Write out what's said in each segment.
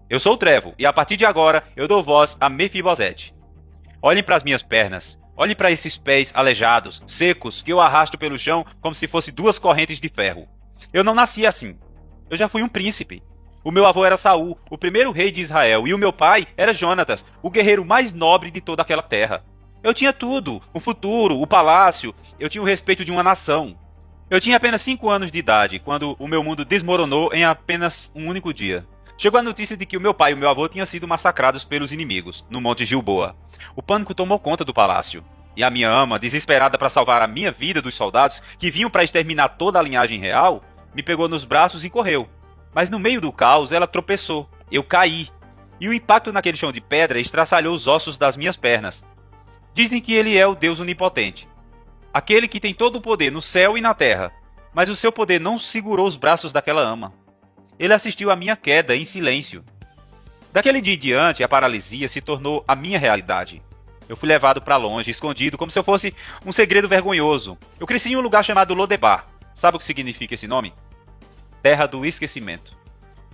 Eu sou o Trevo, e a partir de agora eu dou voz a Mefibosete. Olhem para as minhas pernas. Olhem para esses pés aleijados, secos, que eu arrasto pelo chão como se fosse duas correntes de ferro. Eu não nasci assim. Eu já fui um príncipe. O meu avô era Saul, o primeiro rei de Israel, e o meu pai era Jonatas, o guerreiro mais nobre de toda aquela terra. Eu tinha tudo, o futuro, o palácio, eu tinha o respeito de uma nação. Eu tinha apenas 5 anos de idade, quando o meu mundo desmoronou em apenas um único dia. Chegou a notícia de que o meu pai e o meu avô tinham sido massacrados pelos inimigos, no Monte Gilboa. O pânico tomou conta do palácio. E a minha ama, desesperada para salvar a minha vida dos soldados que vinham para exterminar toda a linhagem real, me pegou nos braços e correu. Mas no meio do caos ela tropeçou. Eu caí. E o impacto naquele chão de pedra estraçalhou os ossos das minhas pernas. Dizem que ele é o Deus onipotente. Aquele que tem todo o poder no céu e na terra. Mas o seu poder não segurou os braços daquela ama. Ele assistiu à minha queda em silêncio. Daquele dia em diante, a paralisia se tornou a minha realidade. Eu fui levado para longe, escondido, como se eu fosse um segredo vergonhoso. Eu cresci em um lugar chamado Lodebar. Sabe o que significa esse nome? Terra do esquecimento.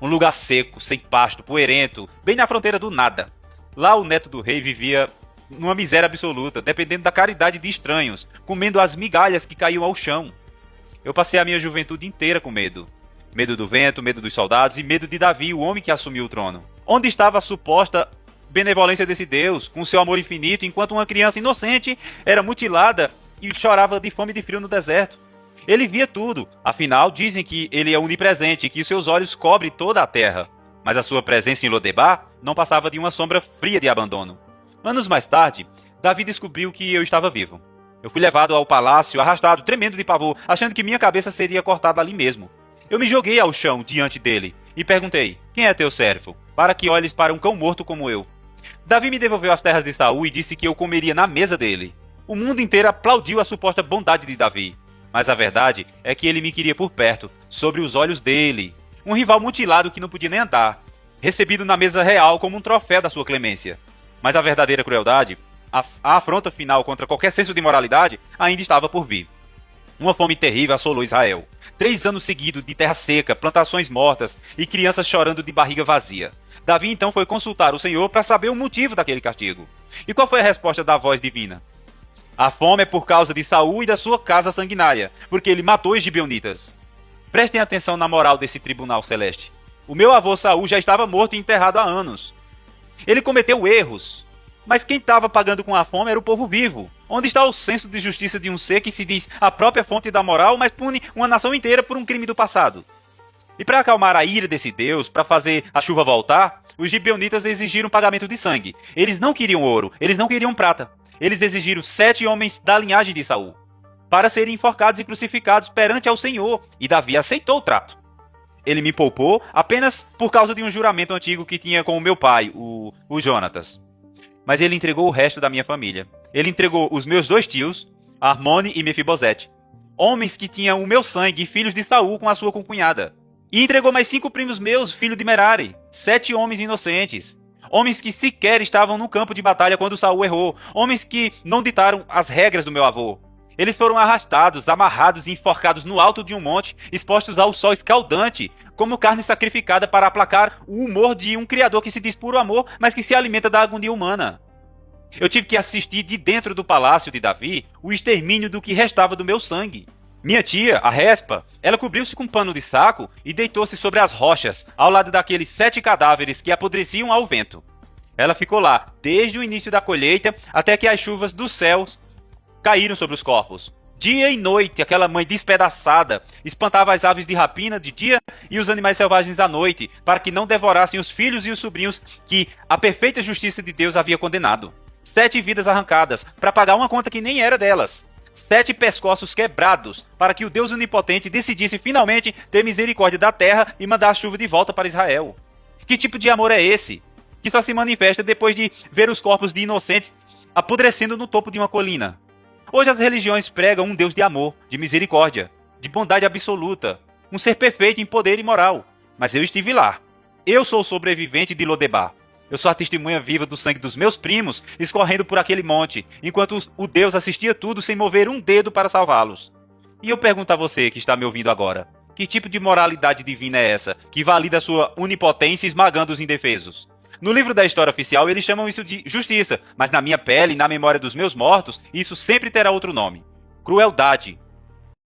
Um lugar seco, sem pasto, poeirento, bem na fronteira do nada. Lá o neto do rei vivia numa miséria absoluta, dependendo da caridade de estranhos, comendo as migalhas que caíam ao chão. Eu passei a minha juventude inteira com medo. Medo do vento, medo dos soldados e medo de Davi, o homem que assumiu o trono. Onde estava a suposta benevolência desse Deus, com seu amor infinito, enquanto uma criança inocente era mutilada e chorava de fome e de frio no deserto? Ele via tudo, afinal dizem que ele é onipresente e que os seus olhos cobrem toda a terra. Mas a sua presença em Lodebar não passava de uma sombra fria de abandono. Anos mais tarde, Davi descobriu que eu estava vivo. Eu fui levado ao palácio, arrastado, tremendo de pavor, achando que minha cabeça seria cortada ali mesmo. Eu me joguei ao chão diante dele e perguntei: quem é teu servo? Para que olhes para um cão morto como eu. Davi me devolveu as terras de Saul e disse que eu comeria na mesa dele. O mundo inteiro aplaudiu a suposta bondade de Davi. Mas a verdade é que ele me queria por perto, sobre os olhos dele. Um rival mutilado que não podia nem andar, recebido na mesa real como um troféu da sua clemência. Mas a verdadeira crueldade, a afronta final contra qualquer senso de moralidade, ainda estava por vir. Uma fome terrível assolou Israel. 3 anos seguidos de terra seca, plantações mortas e crianças chorando de barriga vazia. Davi então foi consultar o Senhor para saber o motivo daquele castigo. E qual foi a resposta da voz divina? A fome é por causa de Saul e da sua casa sanguinária, porque ele matou os gibeonitas. Prestem atenção na moral desse tribunal celeste. O meu avô Saul já estava morto e enterrado há anos. Ele cometeu erros, mas quem estava pagando com a fome era o povo vivo. Onde está o senso de justiça de um ser que se diz a própria fonte da moral, mas pune uma nação inteira por um crime do passado? E para acalmar a ira desse Deus, para fazer a chuva voltar, os gibeonitas exigiram pagamento de sangue. Eles não queriam ouro, eles não queriam prata. Eles exigiram 7 homens da linhagem de Saul, para serem enforcados e crucificados perante ao Senhor, e Davi aceitou o trato. Ele me poupou apenas por causa de um juramento antigo que tinha com o meu pai, o Jonatas. Mas ele entregou o resto da minha família. Ele entregou os meus 2 tios, Armone e Mefibosete, homens que tinham o meu sangue e filhos de Saul com a sua concunhada. E entregou mais 5 primos meus, filho de Merari, 7 homens inocentes. Homens que sequer estavam no campo de batalha quando Saul errou. Homens que não ditaram as regras do meu avô. Eles foram arrastados, amarrados e enforcados no alto de um monte, expostos ao sol escaldante, como carne sacrificada para aplacar o humor de um criador que se diz puro amor, mas que se alimenta da agonia humana. Eu tive que assistir de dentro do palácio de Davi o extermínio do que restava do meu sangue. Minha tia, a Respa, ela cobriu-se com um pano de saco e deitou-se sobre as rochas, ao lado daqueles 7 cadáveres que apodreciam ao vento. Ela ficou lá, desde o início da colheita até que as chuvas dos céus caíram sobre os corpos. Dia e noite, aquela mãe despedaçada espantava as aves de rapina de dia e os animais selvagens à noite, para que não devorassem os filhos e os sobrinhos que a perfeita justiça de Deus havia condenado. 7 vidas arrancadas, para pagar uma conta que nem era delas. 7 pescoços quebrados, para que o Deus onipotente decidisse finalmente ter misericórdia da terra e mandar a chuva de volta para Israel. Que tipo de amor é esse? Que só se manifesta depois de ver os corpos de inocentes apodrecendo no topo de uma colina. Hoje as religiões pregam um Deus de amor, de misericórdia, de bondade absoluta, um ser perfeito em poder e moral. Mas eu estive lá. Eu sou o sobrevivente de Lodebar. Eu sou a testemunha viva do sangue dos meus primos escorrendo por aquele monte, enquanto o Deus assistia tudo sem mover um dedo para salvá-los. E eu pergunto a você que está me ouvindo agora, Que tipo de moralidade divina é essa, que valida sua onipotência esmagando os indefesos? No livro da história oficial, eles chamam isso de justiça, mas na minha pele e na memória dos meus mortos, isso sempre terá outro nome: crueldade.